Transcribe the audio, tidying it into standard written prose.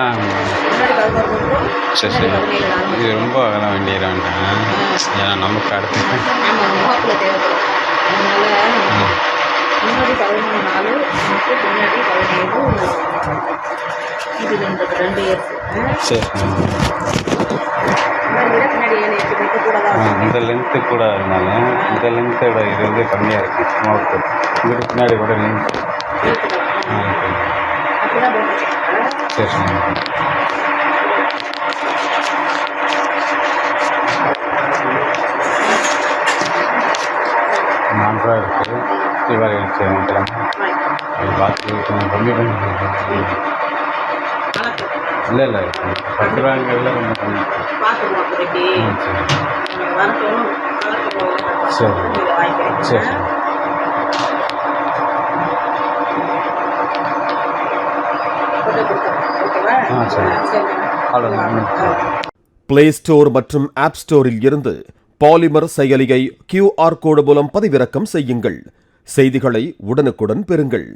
ஆ சரி சரி. இது ரொம்ப அகலம் வேண்டியதான்ட்டாங்க. ஏன்னா நமக்கு அடுத்து முன்னாடி 13 பின்னாடி 17 இது 2 இயர்ஸ். சரி. பின்னாடி 7-8 மீட்டர் கூட தான். இந்த லென்த்து கூட இருந்தாலும் இந்த லென்த்தோட இது வந்து கம்மியாக இருக்குது. ஸ்மோக்கு இங்கிட்டு பின்னாடி கூட லென்த் அப்படிதான் போட்டு. சரி சரி. ₹4 இருக்குது. இவர் பார்த்து கொஞ்சம் கம்மி பண்ணி இல்லை இல்லை ₹10 கொஞ்சம் கம்மி. சரி சரி. சரி அவ்வளோதான். பிளே ஸ்டோர் மற்றும் ஆப் ஸ்டோரில் இருந்து பாலிமர் செயலியை QR கோடு மூலம் பதிவிறக்கம் செய்யுங்கள். செய்திகளை உடனுக்குடன் பெறுங்கள்.